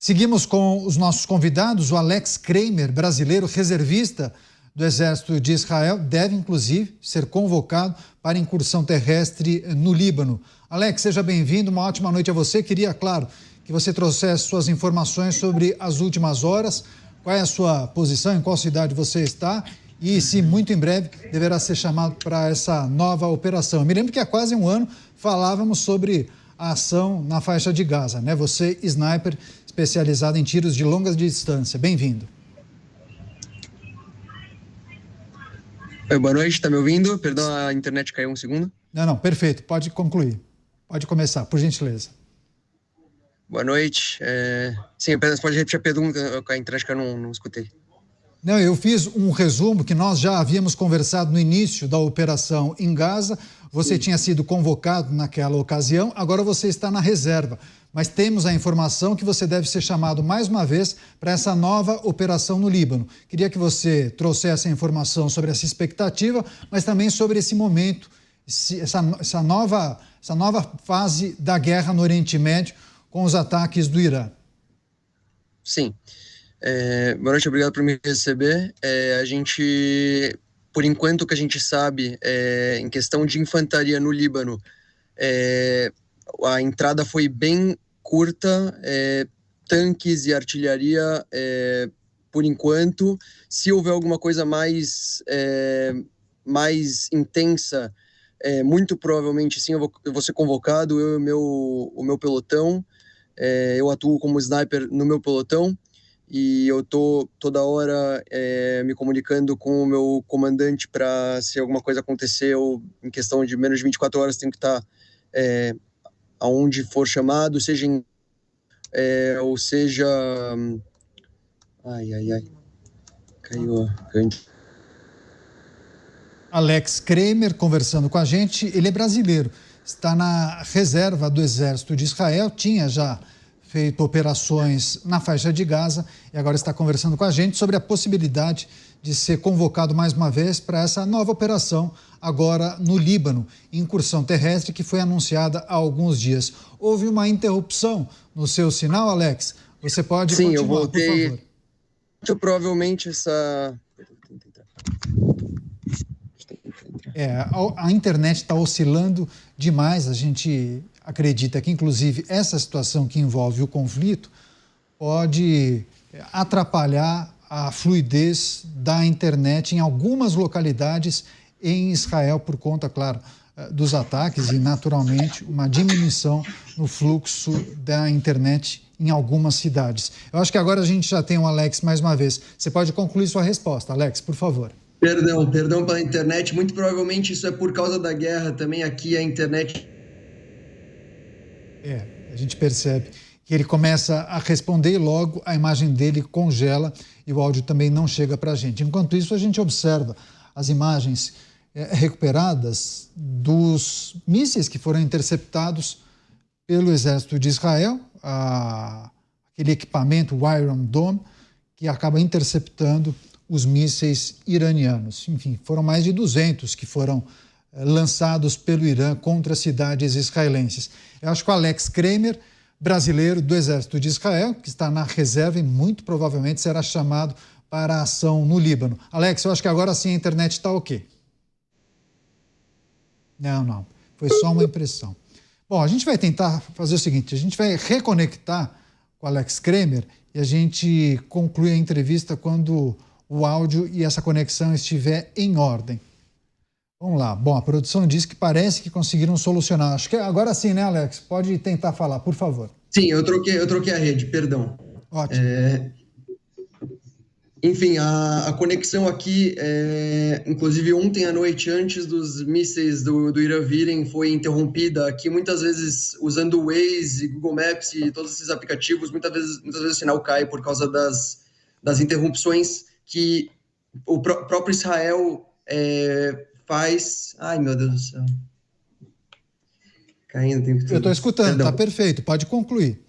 Seguimos com os nossos convidados. O Alex Kramer, brasileiro reservista do Exército de Israel, deve inclusive ser convocado para incursão terrestre no Líbano. Alex, seja bem-vindo, uma ótima noite a você. Queria, claro, que você trouxesse suas informações sobre as últimas horas, qual é a sua posição, em qual cidade você está e se muito em breve deverá ser chamado para essa nova operação. Eu me lembro que há quase um ano falávamos sobre a ação na faixa de Gaza, né? Você, sniper, especializado em tiros de longa distância. Bem-vindo. Oi, boa noite, está me ouvindo? Perdão, a internet caiu um segundo. Não, perfeito, pode concluir. Pode começar, por gentileza. Boa noite. Sim, apenas pode repetir a pergunta, a internet que eu não escutei. Não, eu fiz um resumo que nós já havíamos conversado no início da operação em Gaza. Você tinha sido convocado naquela ocasião, agora você está na reserva. Mas temos a informação que você deve ser chamado mais uma vez para essa nova operação no Líbano. Queria que você trouxesse a informação sobre essa expectativa, mas também sobre esse momento, essa nova fase da guerra no Oriente Médio com os ataques do Irã. Sim. Boa noite, obrigado por me receber. A gente, por enquanto, o que a gente sabe, em questão de infantaria no Líbano, a entrada foi bem curta, tanques e artilharia, por enquanto. Se houver alguma coisa mais intensa, muito provavelmente sim, eu vou ser convocado, eu e o meu pelotão. Eu atuo como sniper no meu pelotão e eu tô toda hora me comunicando com o meu comandante para, se alguma coisa acontecer, ou em questão de menos de 24 horas, tenho que estar aonde for chamado, seja em, ou seja... Caiu. Alex Kramer conversando com a gente, ele é brasileiro, está na reserva do Exército de Israel, tinha já feito operações na faixa de Gaza e agora está conversando com a gente sobre a possibilidade de ser convocado mais uma vez para essa nova operação agora no Líbano, incursão terrestre que foi anunciada há alguns dias. Houve uma interrupção no seu sinal, Alex? Você pode continuar, eu voltei, por favor. Muito provavelmente essa... A internet está oscilando demais, a gente acredita que, inclusive, essa situação que envolve o conflito pode atrapalhar a fluidez da internet em algumas localidades em Israel por conta, claro, dos ataques e, naturalmente, uma diminuição no fluxo da internet em algumas cidades. Eu acho que agora a gente já tem o Alex mais uma vez. Você pode concluir sua resposta, Alex, por favor. Perdão pela internet. Muito provavelmente isso é por causa da guerra também. Aqui a internet... A gente percebe que ele começa a responder e logo a imagem dele congela e o áudio também não chega para a gente. Enquanto isso, a gente observa as imagens recuperadas dos mísseis que foram interceptados pelo Exército de Israel, aquele equipamento, o Iron Dome, que acaba interceptando os mísseis iranianos. Enfim, foram mais de 200 que foram lançados pelo Irã contra cidades israelenses. Eu acho que o Alex Kramer, brasileiro do Exército de Israel, que está na reserva e muito provavelmente será chamado para a ação no Líbano. Alex, eu acho que agora sim a internet está ok. Não, foi só uma impressão. Bom, a gente vai tentar fazer o seguinte, a gente vai reconectar com o Alex Kramer e a gente conclui a entrevista quando o áudio e essa conexão estiver em ordem. Vamos lá. Bom, a produção diz que parece que conseguiram solucionar. Acho que agora sim, né, Alex? Pode tentar falar, por favor. Sim, eu troquei a rede, perdão. Ótimo. Enfim, a conexão aqui, inclusive ontem à noite, antes dos mísseis do Irã virem, foi interrompida. Aqui, muitas vezes, usando o Waze, Google Maps e todos esses aplicativos, muitas vezes o sinal cai por causa das interrupções que o próprio Israel faz... Ai, meu Deus do céu. Caindo o tempo todo. Eu estou escutando, está perfeito, pode concluir.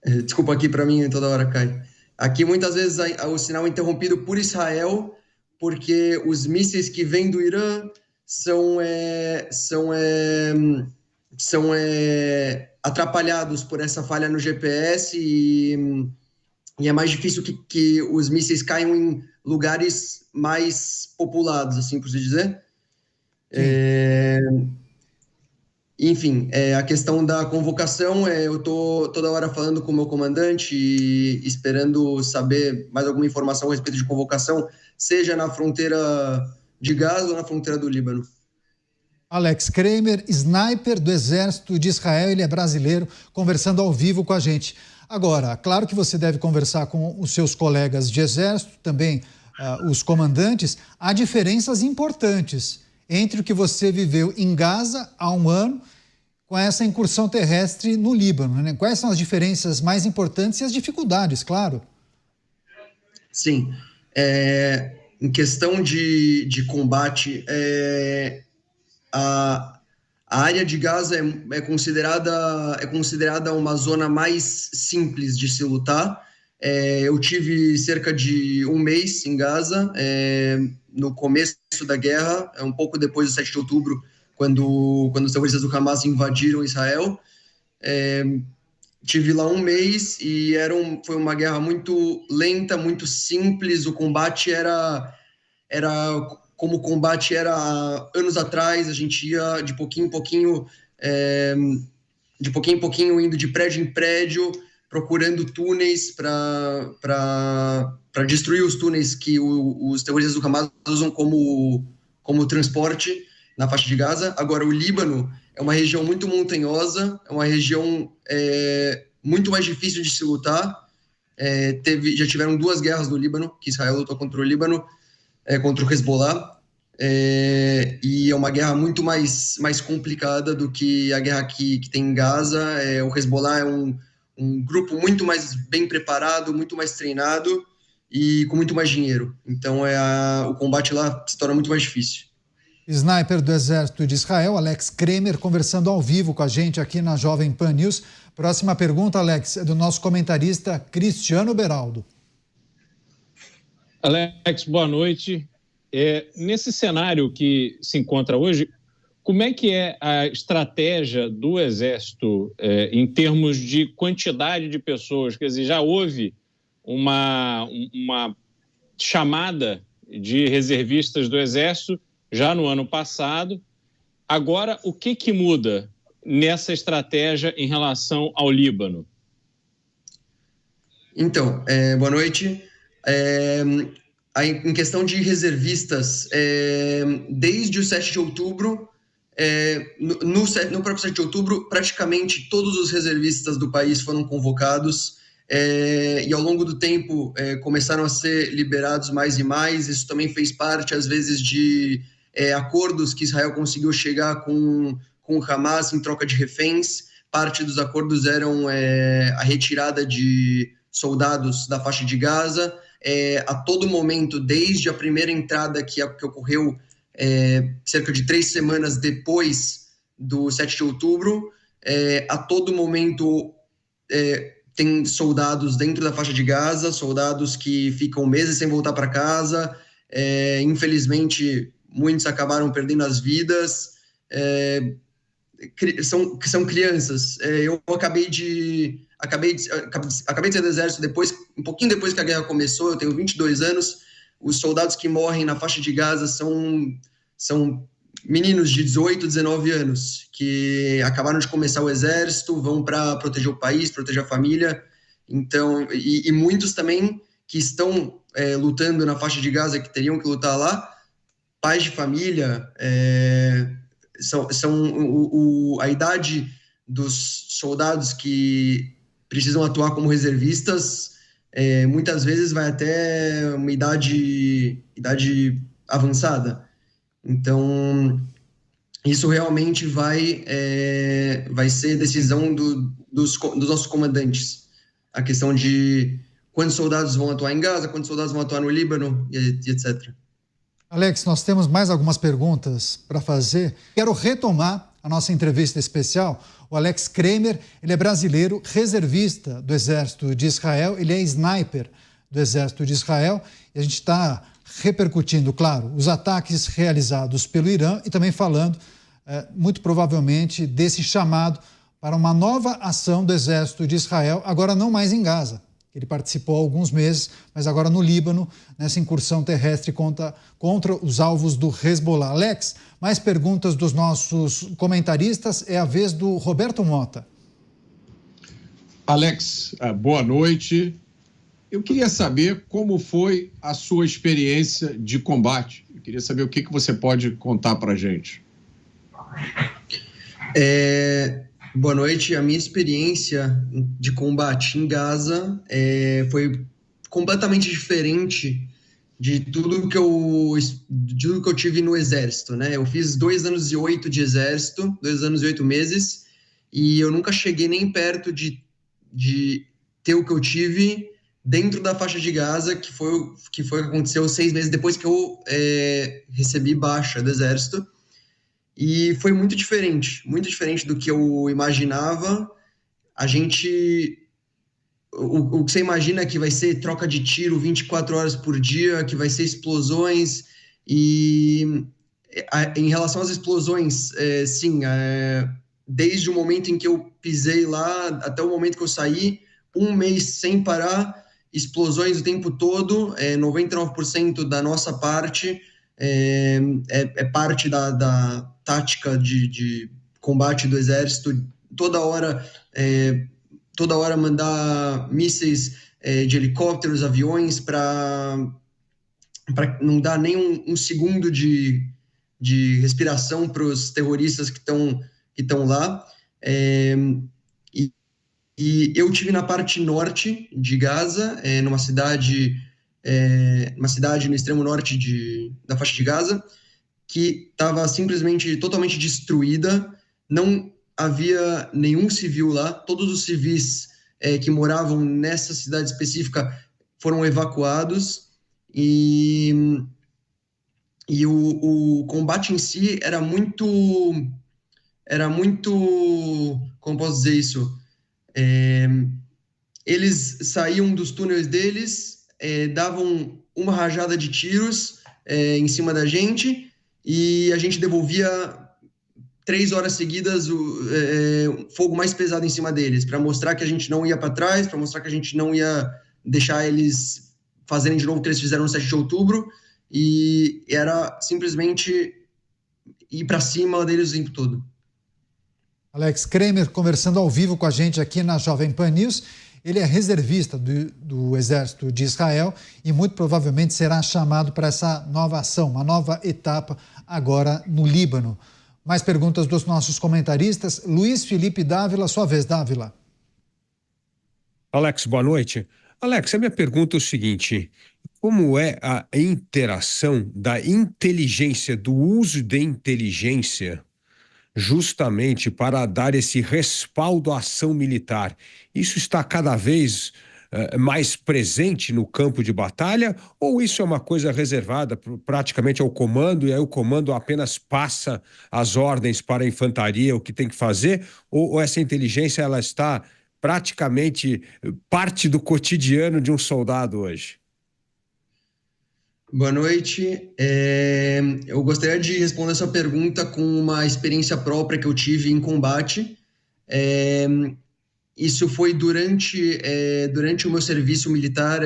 Desculpa, aqui para mim toda hora cai. Aqui muitas vezes o sinal é interrompido por Israel, porque os mísseis que vêm do Irã atrapalhados por essa falha no GPS e é mais difícil que os mísseis caiam em lugares mais populados, assim por se dizer. Enfim, a questão da convocação, eu estou toda hora falando com o meu comandante e esperando saber mais alguma informação a respeito de convocação, seja na fronteira de Gaza ou na fronteira do Líbano. Alex Kramer, sniper do Exército de Israel, ele é brasileiro, conversando ao vivo com a gente. Agora, claro que você deve conversar com os seus colegas de Exército, também os comandantes. Há diferenças importantes entre o que você viveu em Gaza há um ano com essa incursão terrestre no Líbano, né? Quais são as diferenças mais importantes e as dificuldades, claro? Sim. Em questão de combate, a área de Gaza é considerada uma zona mais simples de se lutar. Eu tive cerca de um mês em Gaza, no começo da guerra, um pouco depois do 7 de outubro, quando os terroristas do Hamas invadiram Israel. Tive lá um mês e foi uma guerra muito lenta, muito simples. O combate era como o combate era anos atrás. A gente ia de pouquinho em pouquinho, indo de prédio em prédio, procurando túneis para destruir os túneis que os terroristas do Hamas usam como transporte na faixa de Gaza. Agora, o Líbano é uma região muito montanhosa, é uma região muito mais difícil de se lutar. Já tiveram 2 guerras no Líbano, que Israel lutou contra o Líbano, contra o Hezbollah, e é uma guerra muito mais complicada do que a guerra que tem em Gaza. O Hezbollah é um grupo muito mais bem preparado, muito mais treinado e com muito mais dinheiro. Então, o combate lá se torna muito mais difícil. Sniper do Exército de Israel, Alex Kramer, conversando ao vivo com a gente aqui na Jovem Pan News. Próxima pergunta, Alex, é do nosso comentarista Cristiano Beraldo. Alex, boa noite. Nesse cenário que se encontra hoje, como é que é a estratégia do Exército em termos de quantidade de pessoas? Quer dizer, já houve uma chamada de reservistas do Exército já no ano passado. Agora, o que muda nessa estratégia em relação ao Líbano? Então, boa noite. Em questão de reservistas, desde o 7 de outubro, no próprio 7 de outubro, praticamente todos os reservistas do país foram convocados, e ao longo do tempo começaram a ser liberados mais e mais. Isso também fez parte, às vezes, de acordos que Israel conseguiu chegar com o Hamas em troca de reféns. Parte dos acordos eram a retirada de soldados da faixa de Gaza. A todo momento, desde a primeira entrada que ocorreu cerca de 3 semanas depois do 7 de outubro, a todo momento tem soldados dentro da faixa de Gaza, soldados que ficam meses sem voltar para casa. Infelizmente, muitos acabaram perdendo as vidas. São crianças. Eu acabei de sair do Exército um pouquinho depois que a guerra começou. Eu tenho 22 anos. Os soldados que morrem na faixa de Gaza são meninos de 18, 19 anos, que acabaram de começar o Exército, vão para proteger o país, proteger a família. Então, e muitos também que estão lutando na faixa de Gaza, que teriam que lutar lá, pais de família. A idade dos soldados que precisam atuar como reservistas muitas vezes vai até uma idade avançada. Então, isso realmente vai ser decisão dos nossos comandantes. A questão de quantos soldados vão atuar em Gaza, quantos soldados vão atuar no Líbano, e etc. Alex, nós temos mais algumas perguntas para fazer. Quero retomar a nossa entrevista especial. O Alex Kramer, ele é brasileiro, reservista do Exército de Israel, ele é sniper do Exército de Israel, e a gente está repercutindo, claro, os ataques realizados pelo Irã e também falando muito provavelmente, desse chamado para uma nova ação do Exército de Israel, agora não mais em Gaza. Ele participou há alguns meses, mas agora no Líbano, nessa incursão terrestre contra os alvos do Hezbollah. Alex, mais perguntas dos nossos comentaristas. É a vez do Roberto Mota. Alex, boa noite. Eu queria saber como foi a sua experiência de combate. Eu queria saber o que você pode contar para a gente. Boa noite. A minha experiência de combate em Gaza foi completamente diferente de tudo que eu tive no Exército, né? Eu fiz 2 anos e 8 de Exército, 2 anos e 8 meses, e eu nunca cheguei nem perto de ter o que eu tive dentro da faixa de Gaza, que foi o que aconteceu 6 meses depois que eu recebi baixa do Exército. E foi muito diferente do que eu imaginava. O que você imagina é que vai ser troca de tiro 24 horas por dia, que vai ser explosões, e em relação às explosões, desde o momento em que eu pisei lá até o momento que eu saí, 1 mês sem parar, explosões o tempo todo, 99% da nossa parte é parte da tática de combate do Exército, toda hora mandar mísseis de helicópteros, aviões, para não dar nem um segundo de respiração para os terroristas que estão lá. E eu tive na parte norte de Gaza, numa cidade no extremo norte da faixa de Gaza, que estava simplesmente totalmente destruída, não havia nenhum civil lá, todos os civis que moravam nessa cidade específica foram evacuados, e o combate em si era muito, como posso dizer isso, eles saíam dos túneis deles, davam uma rajada de tiros em cima da gente, e a gente devolvia 3 horas seguidas o fogo mais pesado em cima deles, para mostrar que a gente não ia para trás, para mostrar que a gente não ia deixar eles fazerem de novo o que eles fizeram no 7 de outubro, e era simplesmente ir para cima deles o tempo todo. Alex Kramer conversando ao vivo com a gente aqui na Jovem Pan News. Ele é reservista do Exército de Israel e muito provavelmente será chamado para essa nova ação, uma nova etapa agora no Líbano. Mais perguntas dos nossos comentaristas. Luiz Felipe Dávila, sua vez, Dávila. Alex, boa noite. Alex, a minha pergunta é o seguinte: como é a interação da inteligência, do uso de inteligência, justamente para dar esse respaldo à ação militar? Isso está cada vez mais presente no campo de batalha, ou isso é uma coisa reservada praticamente ao comando, e aí o comando apenas passa as ordens para a infantaria, o que tem que fazer, ou essa inteligência ela está praticamente parte do cotidiano de um soldado hoje? Boa noite. Eu gostaria de responder essa pergunta com uma experiência própria que eu tive em combate. Isso foi durante o meu serviço militar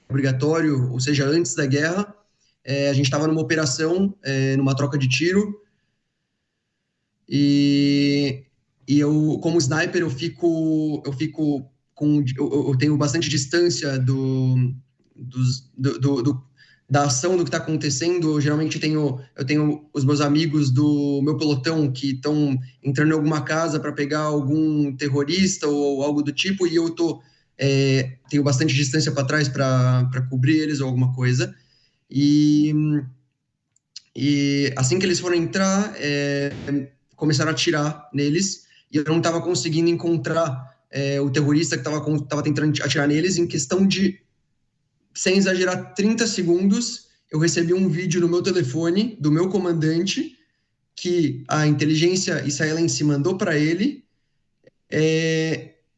obrigatório, ou seja, antes da guerra. A gente estava numa operação, numa troca de tiro, e eu, como sniper, eu tenho bastante distância da ação, do que está acontecendo. Eu geralmente eu tenho os meus amigos do meu pelotão que estão entrando em alguma casa para pegar algum terrorista ou algo do tipo, e eu tenho bastante distância para trás para cobrir eles ou alguma coisa. E assim que eles foram entrar, começaram a atirar neles, e eu não estava conseguindo encontrar o terrorista que estava tentando atirar neles. Em questão de, sem exagerar, 30 segundos, eu recebi um vídeo no meu telefone do meu comandante que a inteligência israelense mandou para ele,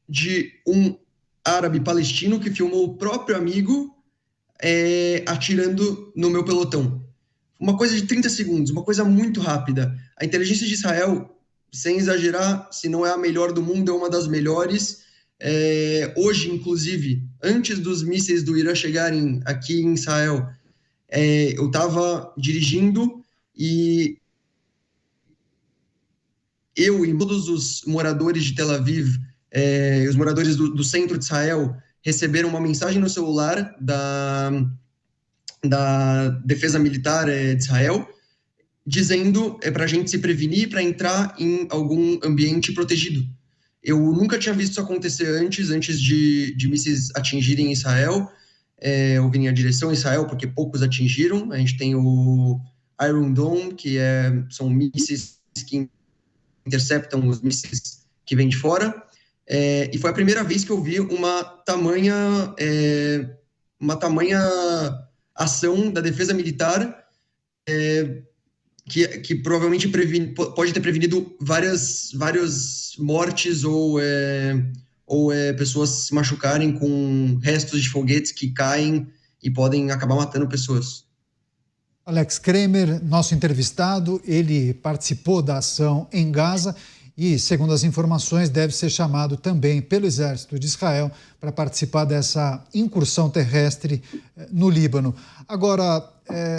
de um árabe palestino que filmou o próprio amigo atirando no meu pelotão. Uma coisa de 30 segundos, uma coisa muito rápida. A inteligência de Israel, sem exagerar, se não é a melhor do mundo, é uma das melhores. Hoje, inclusive, antes dos mísseis do Irã chegarem aqui em Israel, eu estava dirigindo e eu e todos os moradores de Tel Aviv, os moradores do centro de Israel, receberam uma mensagem no celular da Defesa Militar de Israel, dizendo para a gente se prevenir para entrar em algum ambiente protegido. Eu nunca tinha visto isso acontecer antes de mísseis atingirem Israel, ou virem a direção a Israel, porque poucos atingiram. A gente tem o Iron Dome, que são mísseis que interceptam os mísseis que vêm de fora. E foi a primeira vez que eu vi uma tamanha ação da defesa militar que provavelmente pode ter prevenido várias mortes ou pessoas se machucarem com restos de foguetes que caem e podem acabar matando pessoas. Alex Kramer, nosso entrevistado, ele participou da ação em Gaza e, segundo as informações, deve ser chamado também pelo Exército de Israel para participar dessa incursão terrestre no Líbano. Agora,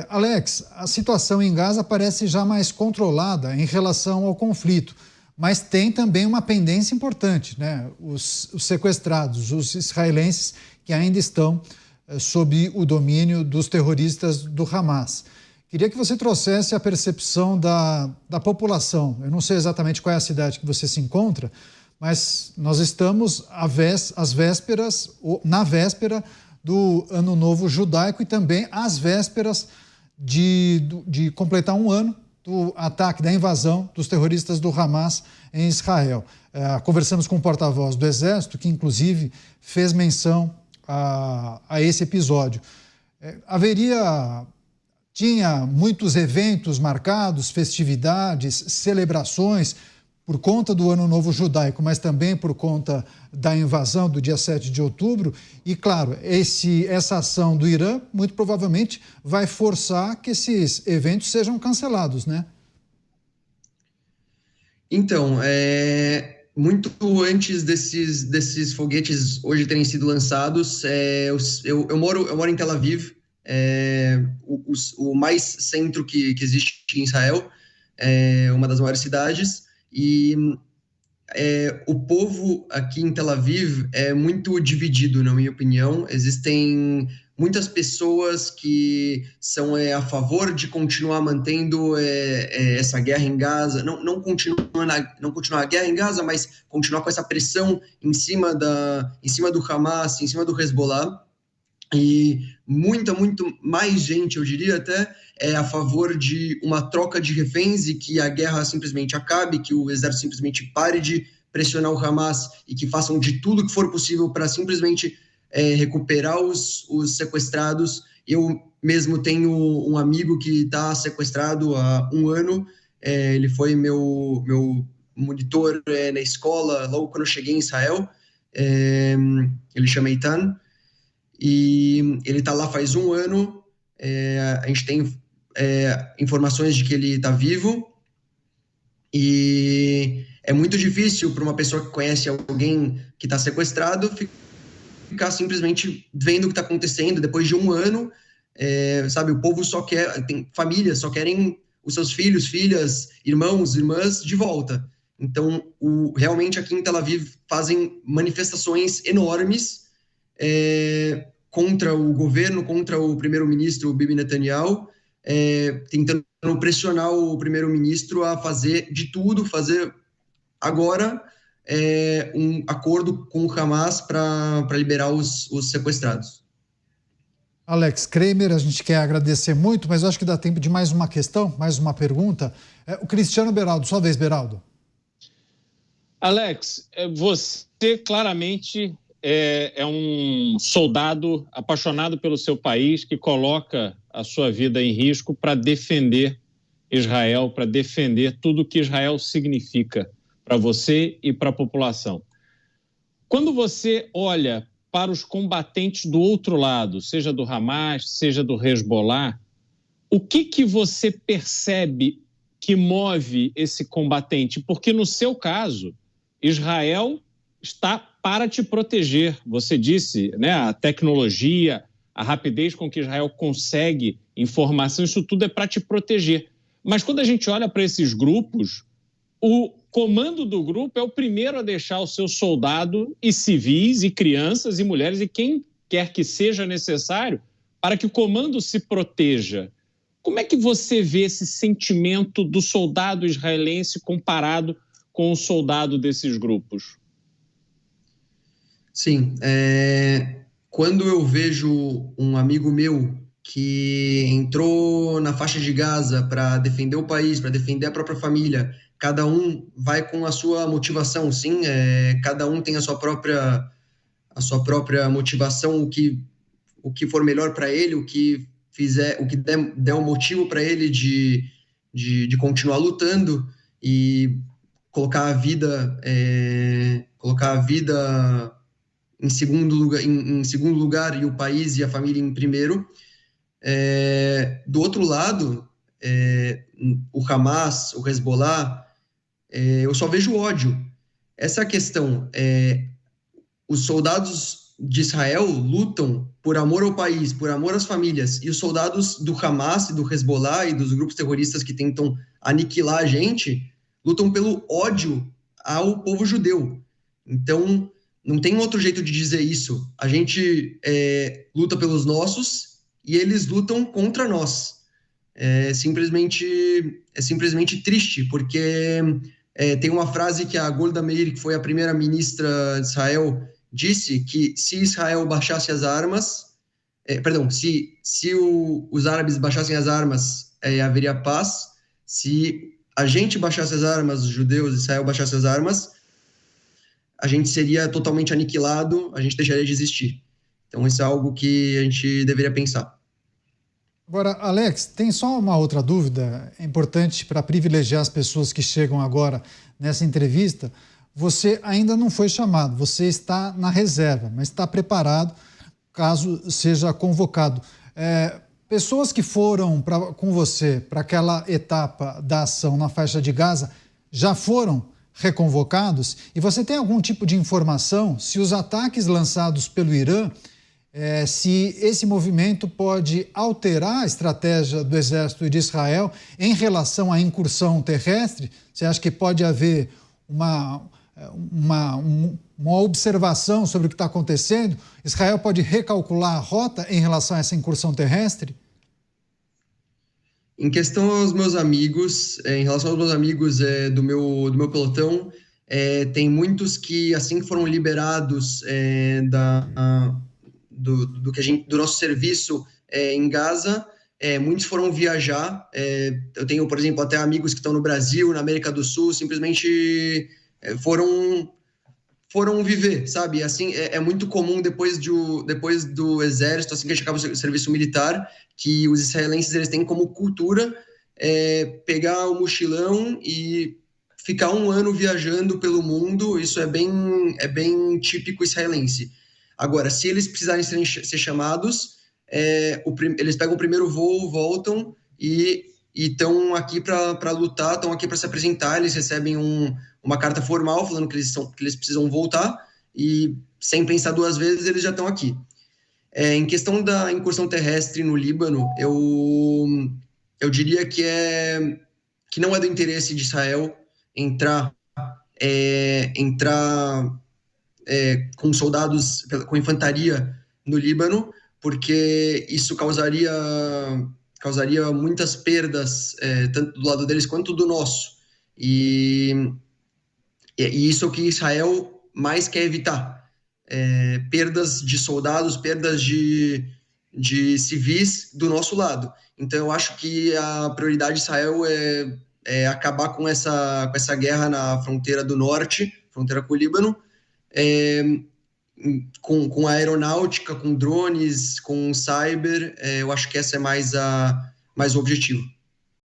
Alex, a situação em Gaza parece já mais controlada em relação ao conflito, mas tem também uma pendência importante, né? Os sequestrados, os israelenses que ainda estão sob o domínio dos terroristas do Hamas. Queria que você trouxesse a percepção da população. Eu não sei exatamente qual é a cidade que você se encontra, mas nós estamos na véspera do Ano Novo Judaico e também às vésperas de completar um ano do ataque, da invasão dos terroristas do Hamas em Israel. Conversamos com o porta-voz do Exército, que inclusive fez menção a esse episódio. Tinha muitos eventos marcados, festividades, celebrações por conta do Ano Novo Judaico, mas também por conta da invasão do dia 7 de outubro. E, claro, essa ação do Irã muito provavelmente vai forçar que esses eventos sejam cancelados, né? Então, muito antes desses foguetes hoje terem sido lançados, eu moro em Tel Aviv, o mais centro que existe em Israel, uma das maiores cidades, e o povo aqui em Tel Aviv é muito dividido, na minha opinião. Existem muitas pessoas que são a favor de continuar mantendo essa guerra em Gaza, não continuar a guerra em Gaza, mas continuar com essa pressão em cima do Hamas, em cima do Hezbollah. E muito mais gente, eu diria até, é a favor de uma troca de reféns e que a guerra simplesmente acabe, que o exército simplesmente pare de pressionar o Hamas e que façam de tudo que for possível para simplesmente recuperar os sequestrados. Eu mesmo tenho um amigo que está sequestrado há um ano, ele foi meu monitor na escola logo quando eu cheguei em Israel, ele chama Eitan, e ele está lá faz um ano. A gente tem informações de que ele está vivo, e é muito difícil para uma pessoa que conhece alguém que está sequestrado ficar simplesmente vendo o que está acontecendo depois de um ano. Sabe, o povo tem famílias, só querem os seus filhos, filhas, irmãos, irmãs de volta. Então, realmente aqui em Tel Aviv fazem manifestações enormes contra o governo, contra o primeiro-ministro Bibi Netanyahu, tentando pressionar o primeiro-ministro a fazer de tudo, fazer agora um acordo com o Hamas para liberar os sequestrados. Alex Kramer, a gente quer agradecer muito, mas eu acho que dá tempo de mais uma questão, mais uma pergunta. O Cristiano Beraldo, sua vez, Beraldo. Alex, você claramente é um soldado apaixonado pelo seu país, que coloca a sua vida em risco para defender Israel, para defender tudo o que Israel significa para você e para a população. Quando você olha para os combatentes do outro lado, seja do Hamas, seja do Hezbollah, o que você percebe que move esse combatente? Porque, no seu caso, Israel está para te proteger. Você disse, né, a tecnologia, a rapidez com que Israel consegue informação, isso tudo é para te proteger. Mas quando a gente olha para esses grupos, o comando do grupo é o primeiro a deixar o seu soldado e civis e crianças e mulheres e quem quer que seja necessário para que o comando se proteja. Como é que você vê esse sentimento do soldado israelense comparado com o soldado desses grupos? Sim, quando eu vejo um amigo meu que entrou na faixa de Gaza para defender o país, para defender a própria família, cada um vai com a sua motivação, sim, cada um tem a sua própria motivação, o que for melhor para ele, o que der um motivo para ele de continuar lutando e colocar a vida em segundo lugar e o país e a família em primeiro. Do outro lado, o Hamas, o Hezbollah, eu só vejo ódio. Essa é a questão. Os soldados de Israel lutam por amor ao país, por amor às famílias, e os soldados do Hamas e do Hezbollah e dos grupos terroristas que tentam aniquilar a gente lutam pelo ódio ao povo judeu. Então, não tem outro jeito de dizer isso. A gente luta pelos nossos e eles lutam contra nós. É simplesmente triste, porque tem uma frase que a Golda Meir, que foi a primeira ministra de Israel, disse que se Israel baixasse as armas, se os árabes baixassem as armas, haveria paz. Se a gente baixasse as armas, os judeus de Israel baixassem as armas, a gente seria totalmente aniquilado, a gente deixaria de existir. Então, isso é algo que a gente deveria pensar. Agora, Alex, tem só uma outra dúvida, é importante para privilegiar as pessoas que chegam agora nessa entrevista. Você ainda não foi chamado, você está na reserva, mas está preparado caso seja convocado. Pessoas que foram com você para aquela etapa da ação na faixa de Gaza já foram reconvocados? E você tem algum tipo de informação se os ataques lançados pelo Irã, se esse movimento pode alterar a estratégia do exército de Israel em relação à incursão terrestre? Você acha que pode haver uma observação sobre o que está acontecendo? Israel pode recalcular a rota em relação a essa incursão terrestre? Em questão aos meus amigos, em relação aos meus amigos do meu pelotão, tem muitos que, assim que foram liberados do nosso serviço em Gaza, muitos foram viajar. Eu tenho, por exemplo, até amigos que estão no Brasil, na América do Sul, simplesmente foram viver, sabe? Assim, é muito comum depois do exército, assim que a gente acaba o serviço militar, que os israelenses eles têm como cultura pegar o mochilão e ficar um ano viajando pelo mundo. Isso é bem típico israelense. Agora, se eles precisarem ser chamados, eles pegam o primeiro voo, voltam e estão aqui para lutar, estão aqui para se apresentar. Eles recebem uma carta formal falando que eles precisam voltar e, sem pensar duas vezes, eles já estão aqui. Em questão da incursão terrestre no Líbano, eu diria que não é do interesse de Israel entrar com soldados, com infantaria no Líbano, porque isso causaria muitas perdas, tanto do lado deles quanto do nosso. E isso é o que Israel mais quer evitar. Perdas de soldados, perdas de civis do nosso lado. Então, eu acho que a prioridade de Israel é acabar com essa guerra na fronteira do norte, fronteira com o Líbano, com a aeronáutica, com drones, com cyber. Eu acho que essa é mais o objetivo.